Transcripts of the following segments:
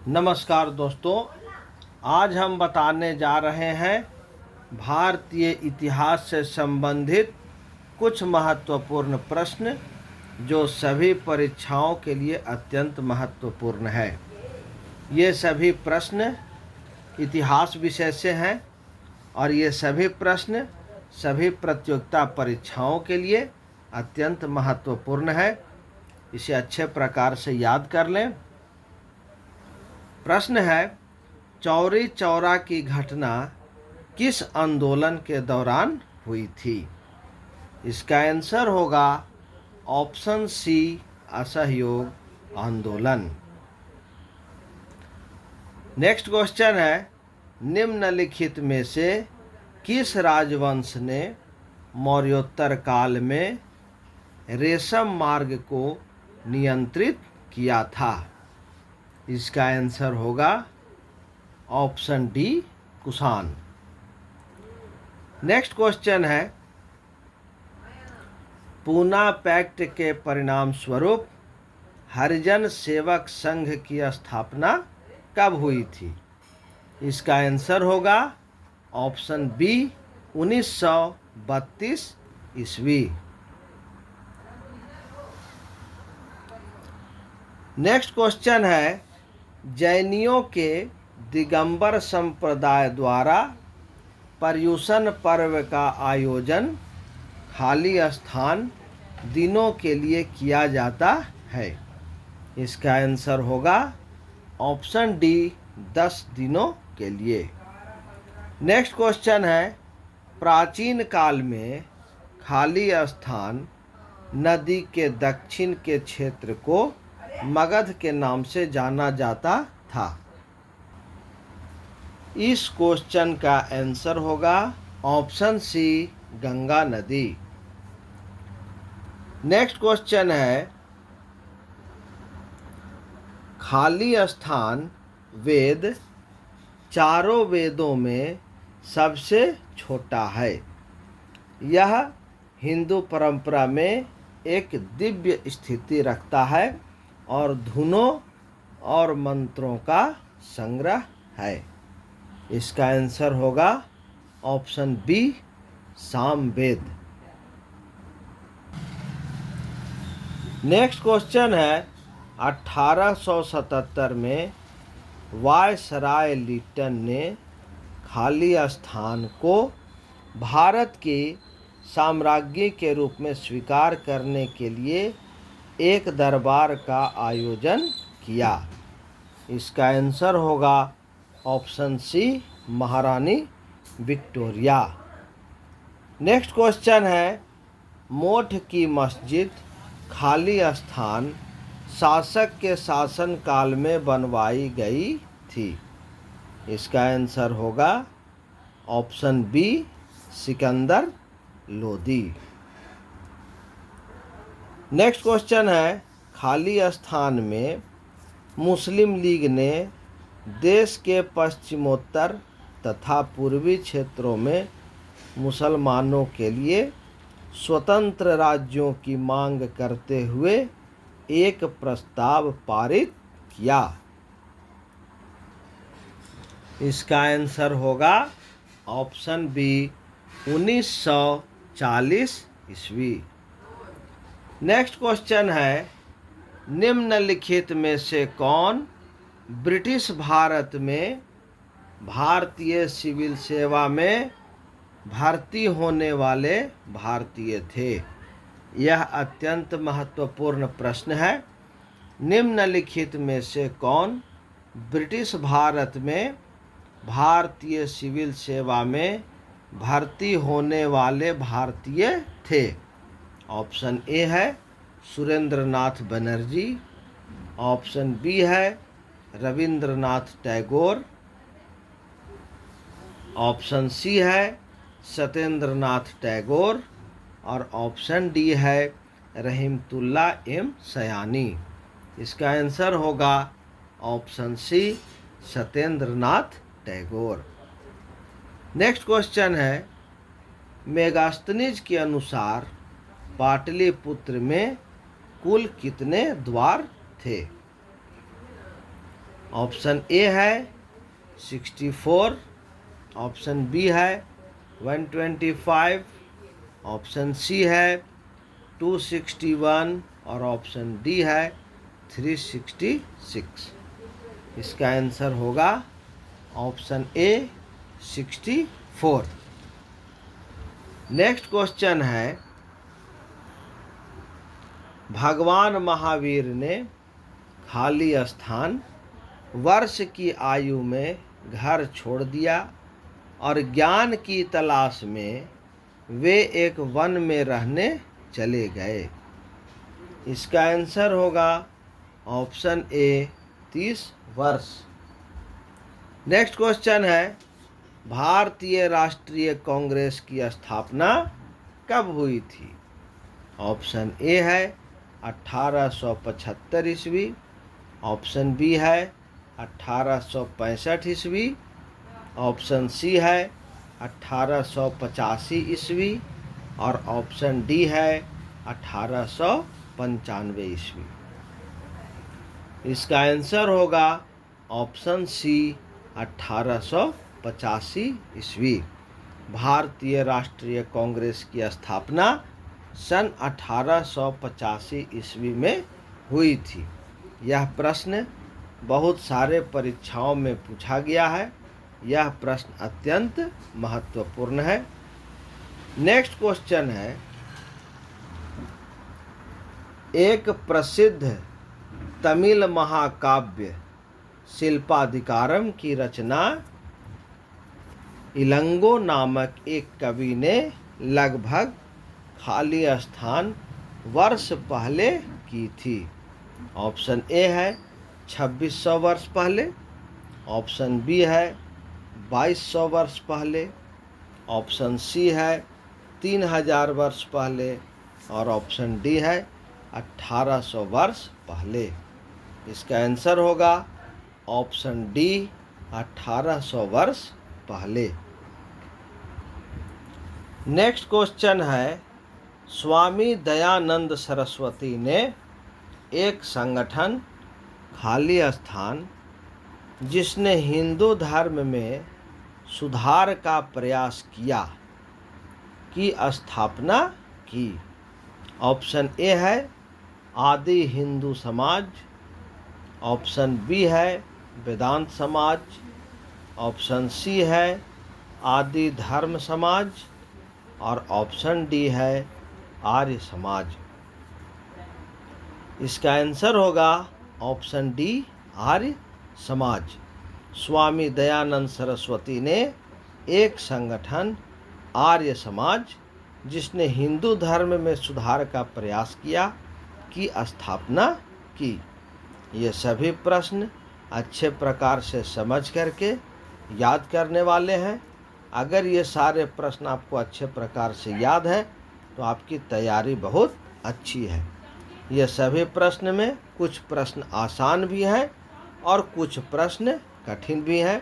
नमस्कार दोस्तों, आज हम बताने जा रहे हैं भारतीय इतिहास से संबंधित कुछ महत्वपूर्ण प्रश्न जो सभी परीक्षाओं के लिए अत्यंत महत्वपूर्ण है। ये सभी प्रश्न इतिहास विषय से हैं और ये सभी प्रश्न सभी प्रतियोगिता परीक्षाओं के लिए अत्यंत महत्वपूर्ण है। इसे अच्छे प्रकार से याद कर लें। प्रश्न है, चौरी चौरा की घटना किस आंदोलन के दौरान हुई थी? इसका आंसर होगा ऑप्शन सी, असहयोग आंदोलन। नेक्स्ट क्वेश्चन है, निम्नलिखित में से किस राजवंश ने मौर्योत्तर काल में रेशम मार्ग को नियंत्रित किया था? इसका आंसर होगा option D, Kushan. Next question है, पूना पैक्ट के परिणाम स्वरूप हरिजन सेवक संघ की स्थापना कब हुई थी? इसका आंसर होगा ऑप्शन बी, 1932 ईस्वी। नेक्स्ट क्वेश्चन है, जैनियों के दिगंबर संप्रदाय द्वारा पर्युषण पर्व का आयोजन खाली स्थान दिनों के लिए किया जाता है। इसका आंसर होगा ऑप्शन डी, 10 दिनों के लिए। नेक्स्ट क्वेश्चन है, प्राचीन काल में खाली स्थान नदी के दक्षिण के क्षेत्र को मगध के नाम से जाना जाता था। इस क्वेश्चन का आंसर होगा ऑप्शन सी, गंगा नदी। नेक्स्ट क्वेश्चन है, खाली स्थान वेद चारों वेदों में सबसे छोटा है। यह हिंदू परंपरा में एक दिव्य स्थिति रखता है और धुनों और मंत्रों का संग्रह है। इसका आंसर होगा option B, Samaveda. Next question है, 1877 में वायसराय लिटन ने खाली स्थान को भारत के साम्राज्य के रूप में स्वीकार करने के लिए एक दरबार का आयोजन किया। इसका आंसर होगा ऑप्शन सी, महारानी विक्टोरिया। नेक्स्ट क्वेश्चन है, मोठ की मस्जिद खाली स्थान शासक के शासन काल में बनवाई गई थी। इसका आंसर होगा option B, Sikandar Lodi. Next question है, खाली स्थान में मुस्लिम लीग ने देश के पश्चिमोत्तर तथा पूर्वी क्षेत्रों में मुसलमानों के लिए स्वतंत्र राज्यों की मांग करते हुए एक प्रस्ताव पारित किया। इसका आंसर होगा ऑप्शन बी, 1940 ईस्वी। नेक्स्ट क्वेश्चन है, निम्नलिखित में से कौन ब्रिटिश भारत में भारतीय सिविल सेवा में भर्ती होने वाले भारतीय थे? यह अत्यंत महत्वपूर्ण प्रश्न है। निम्नलिखित में से कौन ब्रिटिश भारत में भारतीय सिविल सेवा में भर्ती होने वाले भारतीय थे? ऑप्शन ए है सुरेंद्रनाथ बनर्जी, ऑप्शन बी है रविंद्रनाथ टैगोर, ऑप्शन सी है सत्येंद्रनाथ टैगोर और ऑप्शन डी है रहीमतुल्ला एम सयानी। इसका आंसर होगा option C, Satyendranath Tagore. Next question है, मेगास्थनीज के अनुसार पाटलिपुत्र में कुल कितने द्वार थे? ऑप्शन ए है 64, ऑप्शन बी है 125, ऑप्शन सी है 261 और ऑप्शन डी है 366। इसका आंसर होगा ऑप्शन ए 64। नेक्स्ट क्वेश्चन है, भगवान महावीर ने खाली स्थान वर्ष की आयु में घर छोड़ दिया और ज्ञान की तलाश में वे एक वन में रहने चले गए। इसका आंसर होगा ऑप्शन ए 30 वर्ष। नेक्स्ट क्वेश्चन है, भारतीय राष्ट्रीय कांग्रेस की स्थापना कब हुई थी? ऑप्शन ए है 1875 ईस्वी, ऑप्शन बी है 1865 ईस्वी, ऑप्शन सी है 1885 ईस्वी और ऑप्शन डी है 1895 ईस्वी। इसका आंसर होगा ऑप्शन सी 1885 ईस्वी। भारतीय राष्ट्रीय कांग्रेस की स्थापना सन 1885 ईस्वी में हुई थी। यह प्रश्न बहुत सारे परीक्षाओं में पूछा गया है। यह प्रश्न अत्यंत महत्वपूर्ण है। नेक्स्ट क्वेश्चन है, एक प्रसिद्ध तमिल महाकाव्य शिल्पाधिकारम की रचना इलंगो नामक एक कवि ने लगभग खाली स्थान वर्ष पहले की थी। ऑप्शन ए है 2600 वर्ष पहले, ऑप्शन बी है 2200 वर्ष पहले, ऑप्शन सी है 3000 वर्ष पहले और ऑप्शन डी है 1800 वर्ष पहले। इसका आंसर होगा ऑप्शन डी 1800 वर्ष पहले। नेक्स्ट क्वेश्चन है, स्वामी दयानंद सरस्वती ने एक संगठन खाली स्थान जिसने हिंदू धर्म में सुधार का प्रयास किया की स्थापना की। ऑप्शन ए है आदि हिंदू समाज, ऑप्शन बी है वेदांत समाज, ऑप्शन सी है आदि धर्म समाज और ऑप्शन डी है आर्य समाज। इसका आंसर होगा ऑप्शन डी आर्य समाज। स्वामी दयानंद सरस्वती ने एक संगठन आर्य समाज जिसने हिंदू धर्म में सुधार का प्रयास किया की स्थापना की। ये सभी प्रश्न अच्छे प्रकार से समझ करके याद करने वाले हैं। अगर ये सारे प्रश्न आपको अच्छे प्रकार से याद है तो आपकी तैयारी बहुत अच्छी है। ये सभी प्रश्न में कुछ प्रश्न आसान भी हैं और कुछ प्रश्न कठिन भी हैं।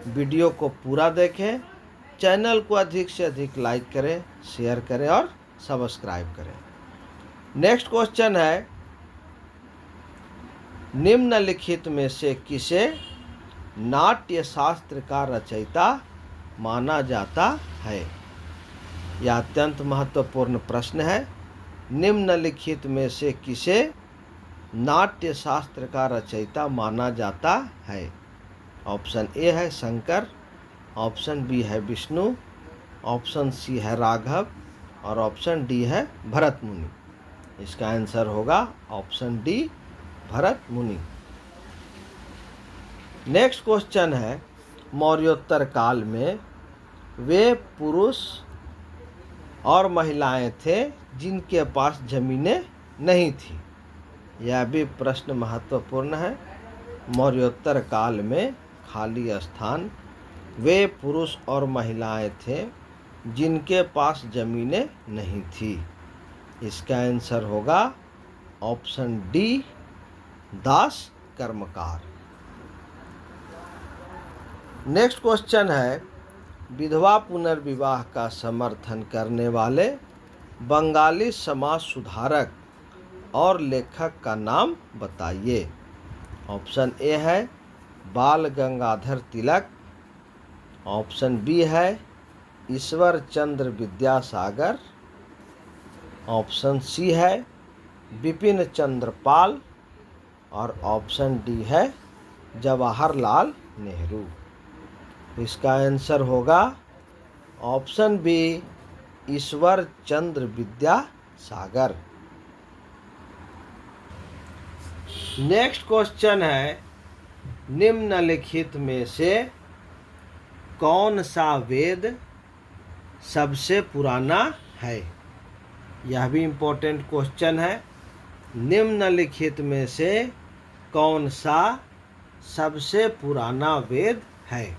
वीडियो को पूरा देखें, चैनल को अधिक से अधिक लाइक करें, शेयर करें और सब्सक्राइब करें। नेक्स्ट क्वेश्चन है, निम्नलिखित में से किसे नाट्य शास्त्र का रचयिता माना जाता है? यह अत्यंत महत्वपूर्ण प्रश्न है। निम्नलिखित में से किसे नाट्य शास्त्र का रचयिता माना जाता है? ऑप्शन ए है शंकर, ऑप्शन बी है विष्णु, ऑप्शन सी है राघव और ऑप्शन डी है भरत मुनि। इसका आंसर होगा ऑप्शन डी भरत मुनि। नेक्स्ट क्वेश्चन है, मौर्योत्तर काल में वे पुरुष और महिलाएं थे जिनके पास जमीनें नहीं थी। यह भी प्रश्न महत्वपूर्ण है। मौर्योत्तर काल में खाली स्थान वे पुरुष और महिलाएं थे जिनके पास जमीनें नहीं थी। इसका आंसर होगा ऑप्शन डी दास कर्मकार। नेक्स्ट क्वेश्चन है, विधवा पुनर्विवाह का समर्थन करने वाले बंगाली समाज सुधारक और लेखक का नाम बताइए। ऑप्शन ए है बाल गंगाधर तिलक। ऑप्शन बी है ईश्वर चंद्र विद्यासागर। ऑप्शन सी है बिपिन चंद्र पाल। और ऑप्शन डी है जवाहरलाल नेहरू। इसका आंसर होगा option B Ishwar Chandra Vidyasagar. Next question है निम्नलिखित में से कौन सा वेद सबसे पुराना है। यह भी इम्पोर्टेंट क्वेश्चन है। निम्नलिखित में से कौन सा सबसे पुराना वेद है।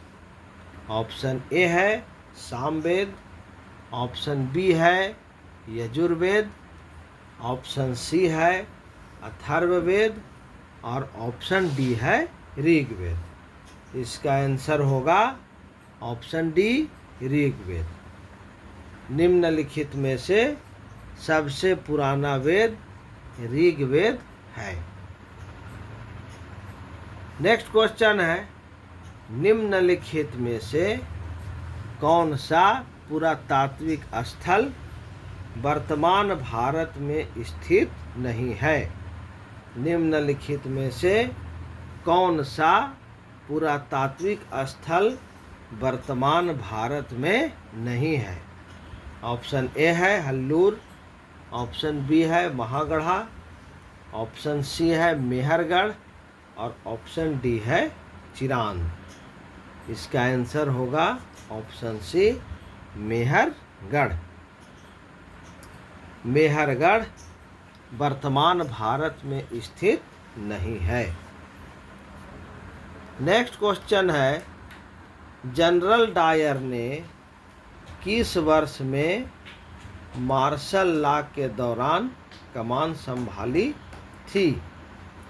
ऑप्शन ए है सामवेद। ऑप्शन बी है यजुर्वेद। ऑप्शन सी है अथर्ववेद। और ऑप्शन डी है ऋग्वेद। इसका आंसर होगा ऑप्शन डी ऋग्वेद। निम्नलिखित में से सबसे पुराना वेद ऋग्वेद है। नेक्स्ट क्वेश्चन है निम्नलिखित में से कौन सा पुरातात्विक स्थल वर्तमान भारत में स्थित नहीं है। निम्नलिखित में से कौन सा पुरातात्विक स्थल वर्तमान भारत में नहीं है। ऑप्शन ए है हल्लूर। ऑप्शन बी है महागढ़ा। ऑप्शन सी है मेहरगढ़। और ऑप्शन डी है चिरांद। इसका आंसर होगा ऑप्शन सी मेहरगढ़। मेहरगढ़ वर्तमान भारत में स्थित नहीं है। नेक्स्ट क्वेश्चन है जनरल डायर ने किस वर्ष में मार्शल लॉ के दौरान कमान संभाली थी।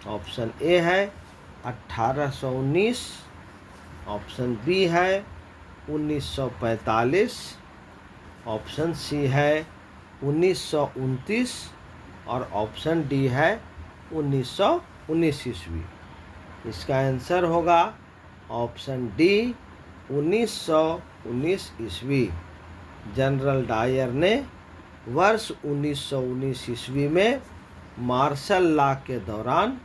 ऑप्शन ए है 1819। ऑप्शन बी है 1945। ऑप्शन सी है 1929। और ऑप्शन डी है 1919 ईस्वी। इसका आंसर होगा ऑप्शन डी 1919 ईस्वी। जनरल डायर ने वर्ष 1919 ईस्वी में मार्शल लॉ के दौरान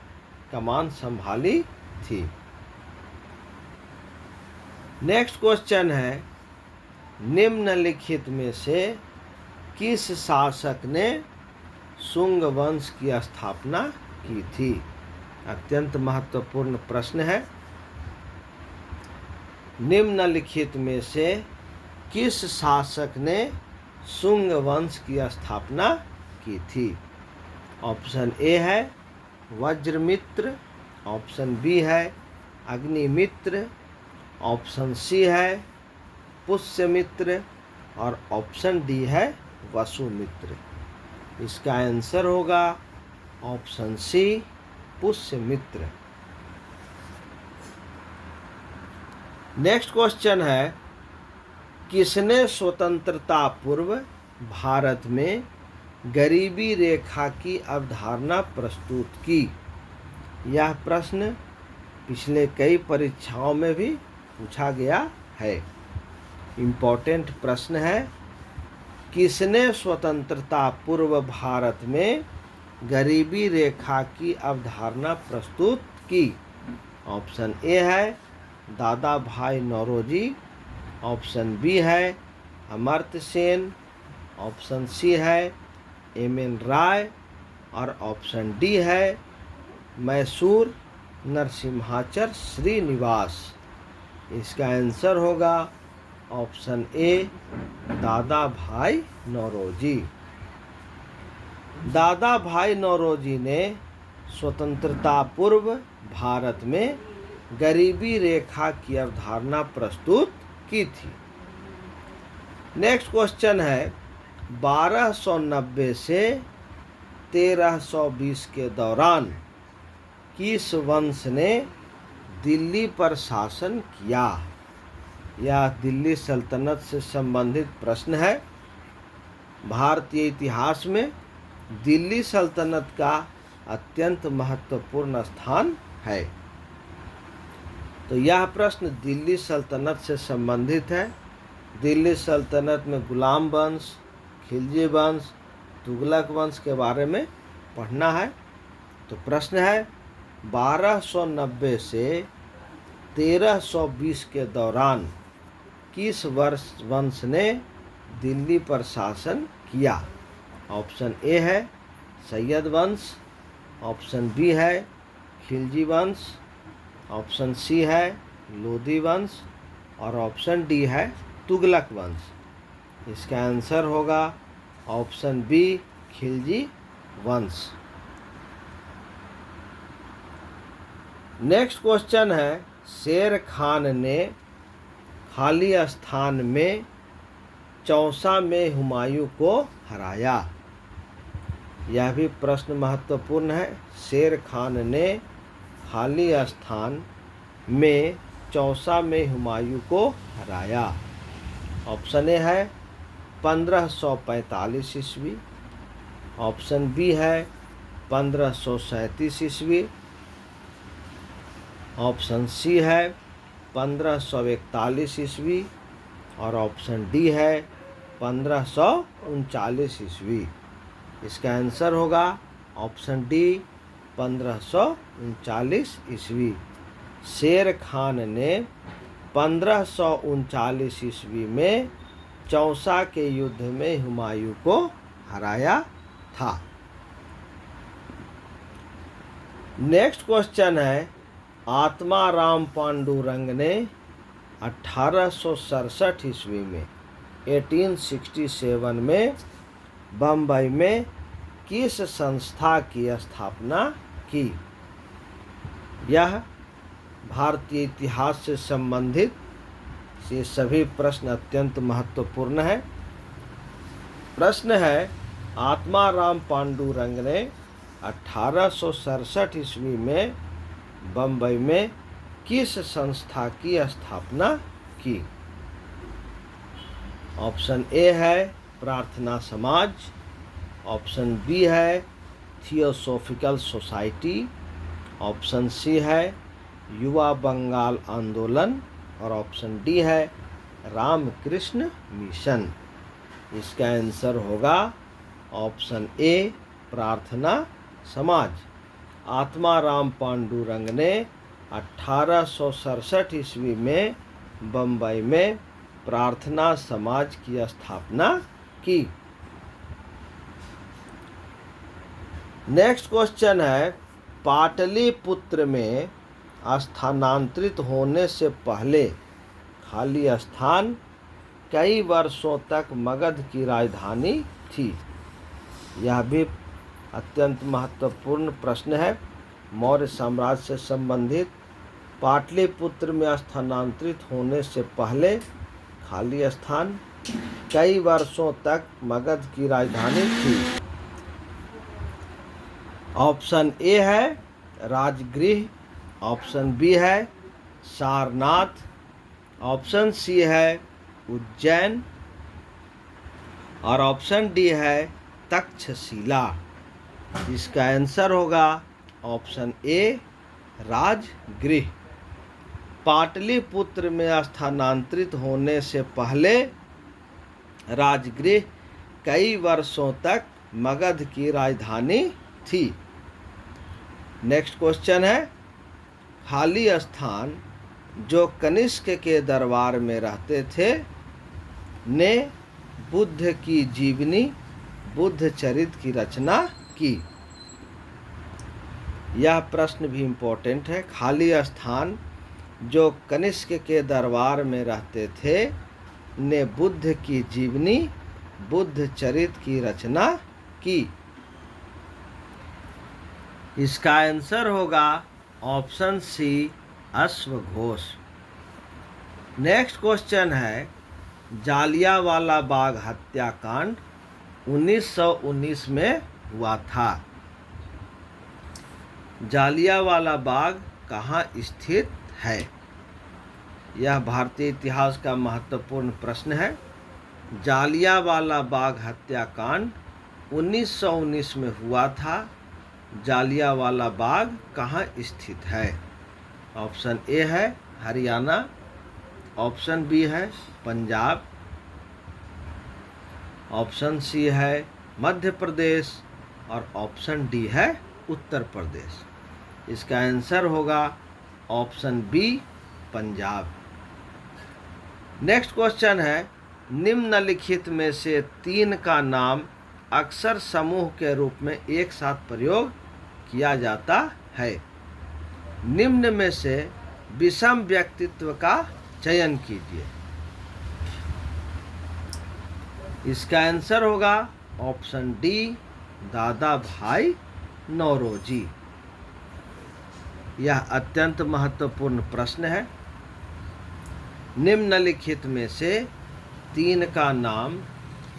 कमान संभाली थी। नेक्स्ट क्वेश्चन है निम्नलिखित में से किस शासक ने शुंग वंश की स्थापना की थी। अत्यंत महत्वपूर्ण प्रश्न है। निम्नलिखित में से किस शासक ने शुंग वंश की स्थापना की थी। ऑप्शन ए है वज्रमित्र। ऑप्शन बी है अग्निमित्र। ऑप्शन सी है पुष्यमित्र। और ऑप्शन डी है वसुमित्र। इसका आंसर होगा option C Pushyamitra. Next question है किसने स्वतंत्रता पूर्व भारत में गरीबी रेखा की अवधारणा प्रस्तुत की। यह प्रश्न पिछले कई परीक्षाओं में भी पूछा गया है। इम्पोर्टेंट प्रश्न है किसने स्वतंत्रता पूर्व भारत में गरीबी रेखा की अवधारणा प्रस्तुत की। ऑप्शन ए है दादा भाई नौरोजी। ऑप्शन बी है अमर्त्य सेन। ऑप्शन सी है एम.एन. राय। और ऑप्शन डी है मैसूर नरसिम्हाचर श्रीनिवास। इसका आंसर होगा ऑप्शन ए दादा भाई नौरोजी। दादा भाई नौरोजी ने स्वतंत्रता पूर्व भारत में गरीबी रेखा की अवधारणा प्रस्तुत की थी। नेक्स्ट क्वेश्चन है 1290 से 1320 के दौरान किस वंश ने दिल्ली पर शासन किया। यह दिल्ली सल्तनत से संबंधित प्रश्न है। भारतीय इतिहास में दिल्ली सल्तनत का अत्यंत महत्वपूर्ण स्थान है। तो यह प्रश्न दिल्ली सल्तनत से संबंधित है। दिल्ली सल्तनत में गुलाम वंश, खिलजी वंश, तुगलक वंश के बारे में पढ़ना है। तो प्रश्न है 1290 से 1320 के दौरान किस वंश ने दिल्ली पर शासन किया? ऑप्शन ए है सैयद वंश, ऑप्शन बी है खिलजी वंश, ऑप्शन सी है लोधी वंश और ऑप्शन डी है तुगलक वंश। इसका आंसर होगा ऑप्शन बी खिलजी वंश। नेक्स्ट क्वेश्चन है शेर खान ने खाली स्थान में चौसा में हुमायूं को हराया। यह भी प्रश्न महत्वपूर्ण है। शेर खान ने खाली स्थान में चौसा में हुमायूं को हराया। ऑप्शन ए है 1545 ईस्वी, ऑप्शन बी है 1537 ईस्वी, ऑप्शन सी है 1541 ईस्वी और ऑप्शन डी है 1539 ईस्वी। इसका आंसर होगा ऑप्शन डी 1539 ईस्वी। शेर खान ने 1539 ईस्वी में चौसा के युद्ध में हुमायूं को हराया था। नेक्स्ट क्वेश्चन है आत्माराम पांडुरंग ने 1867 ईस्वी में 1867 में बम्बई में किस संस्था की स्थापना की? यह भारतीय इतिहास से संबंधित ये सभी प्रश्न अत्यंत महत्वपूर्ण है। प्रश्न है आत्माराम पांडुरंग ने 1867 ईस्वी में बम्बई में किस संस्था की स्थापना की? ऑप्शन ए है प्रार्थना समाज, ऑप्शन बी है थियोसॉफिकल सोसाइटी, ऑप्शन सी है युवा बंगाल आंदोलन और ऑप्शन डी है रामकृष्ण मिशन। इसका आंसर होगा ऑप्शन ए प्रार्थना समाज। आत्माराम पांडुरंग ने 1867 ईस्वी में बम्बई में प्रार्थना समाज की स्थापना की। नेक्स्ट क्वेश्चन है पाटलिपुत्र में स्थानांतरित होने से पहले खाली स्थान कई वर्षों तक मगध की राजधानी थी। यह भी अत्यंत महत्वपूर्ण प्रश्न है। मौर्य साम्राज्य से संबंधित पाटलिपुत्र में स्थानांतरित होने से पहले खाली स्थान कई वर्षों तक मगध की राजधानी थी। ऑप्शन ए है राजगृह, ऑप्शन बी है सारनाथ, ऑप्शन सी है उज्जैन और ऑप्शन डी है तक्षशिला। इसका आंसर होगा ऑप्शन ए राजगृह। पाटलिपुत्र में स्थानांतरित होने से पहले राजगृह कई वर्षों तक मगध की राजधानी थी। नेक्स्ट क्वेश्चन है खाली स्थान जो कनिष्क के दरबार में रहते थे ने बुद्ध की जीवनी बुद्ध चरित की रचना की। यह प्रश्न भी इम्पोर्टेंट है। खाली स्थान जो कनिष्क के दरबार में रहते थे ने बुद्ध की जीवनी बुद्ध चरित की रचना की। इसका आंसर होगा ऑप्शन सी अश्वघोष। नेक्स्ट क्वेश्चन है जालियांवाला बाग हत्याकांड 1919 में हुआ था। जालियांवाला बाग कहाँ स्थित है? यह भारतीय इतिहास का महत्वपूर्ण प्रश्न है। जालियांवाला बाग हत्याकांड 1919 में हुआ था। जालियांवाला बाग कहाँ स्थित है? ऑप्शन ए है हरियाणा, ऑप्शन बी है पंजाब, ऑप्शन सी है मध्य प्रदेश और ऑप्शन डी है उत्तर प्रदेश। इसका आंसर होगा option B Punjab. Next question है, निम्नलिखित में से 3 का नाम अक्सर समूह के रूप में एक साथ प्रयोग किया जाता है। निम्न में से विषम व्यक्तित्व का चयन कीजिए। इसका आंसर होगा ऑप्शन डी दादा भाई नौरोजी। यह अत्यंत महत्वपूर्ण प्रश्न है। निम्नलिखित में से 3 का नाम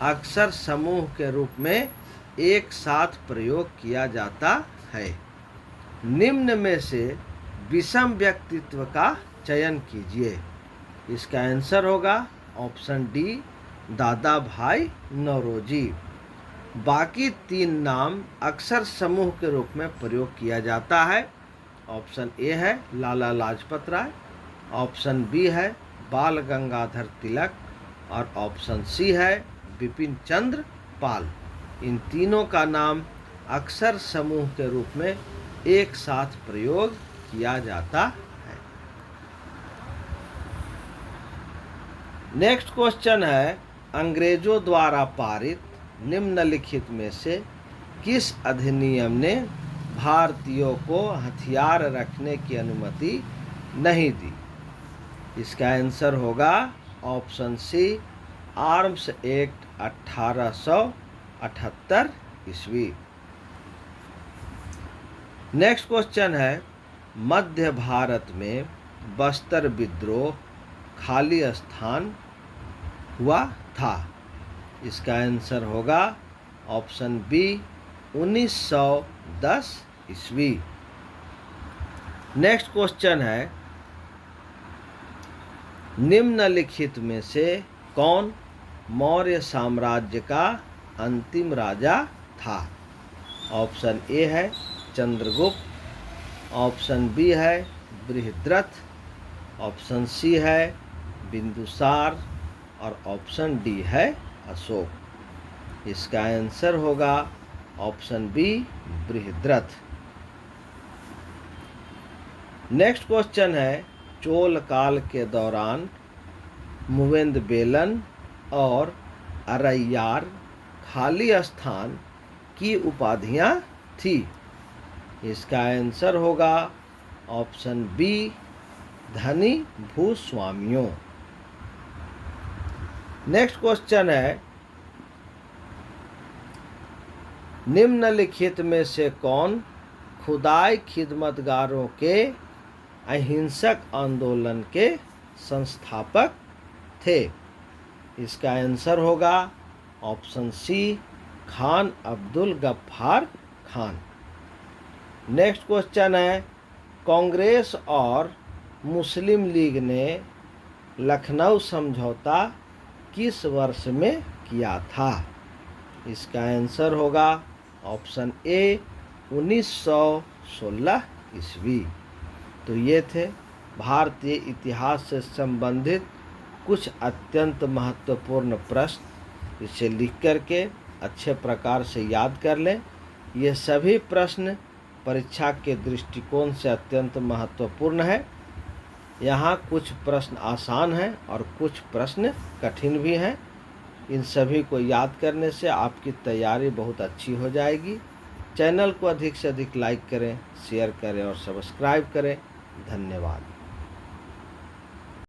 अक्सर समूह के रूप में एक साथ प्रयोग किया जाता है। निम्न में से विषम व्यक्तित्व का चयन कीजिए। इसका आंसर होगा ऑप्शन डी दादा भाई नौरोजी। बाकी 3 नाम अक्सर समूह के रूप में प्रयोग किया जाता है। ऑप्शन ए है लाला लाजपत राय, ऑप्शन बी है बाल गंगाधर तिलक और ऑप्शन सी है बिपिन चंद्र पाल। इन तीनों का नाम अक्सर समूह के रूप में एक साथ प्रयोग किया जाता है। नेक्स्ट क्वेश्चन है, अंग्रेजों द्वारा पारित निम्नलिखित में से किस अधिनियम ने भारतीयों को हथियार रखने की अनुमति नहीं दी? इसका आंसर होगा ऑप्शन सी आर्म्स एक्ट 1878 ईस्वी। नेक्स्ट क्वेश्चन है, मध्य भारत में बस्तर विद्रोह खाली स्थान हुआ था। इसका आंसर होगा ऑप्शन बी 1910 ईस्वी। नेक्स्ट क्वेश्चन है, निम्नलिखित में से कौन मौर्य साम्राज्य का अंतिम राजा था? ऑप्शन ए है चंद्रगुप्त, ऑप्शन बी है बृहद्रथ, ऑप्शन सी है बिंदुसार और ऑप्शन डी है अशोक। इसका आंसर होगा option B Brihadratha. Next question है, चोल काल के दौरान मुवेंदबेलन और अरैयार खाली स्थान की उपाधियां थी। इसका आंसर होगा ऑप्शन बी धनी भूस्वामियों। नेक्स्ट क्वेश्चन है, निम्नलिखित में से कौन खुदाई खिदमतगारों के अहिंसक आंदोलन के संस्थापक थे? इसका आंसर होगा option C Khan Abdul Ghaffar Khan. Next question है, कांग्रेस और मुस्लिम लीग ने लखनऊ समझौता किस वर्ष में किया था? इसका आंसर होगा ऑप्शन ए 1916 ईस्वी। तो ये थे भारतीय इतिहास से संबंधित कुछ अत्यंत महत्वपूर्ण प्रश्न। इसे लिख करके अच्छे प्रकार से याद कर लें। ये सभी प्रश्न परीक्षा के दृष्टिकोण से अत्यंत महत्वपूर्ण है। यहाँ कुछ प्रश्न आसान हैं और कुछ प्रश्न कठिन भी हैं। इन सभी को याद करने से आपकी तैयारी बहुत अच्छी हो जाएगी। चैनल को अधिक से अधिक लाइक करें, शेयर करें और सब्सक्राइब करें। धन्यवाद।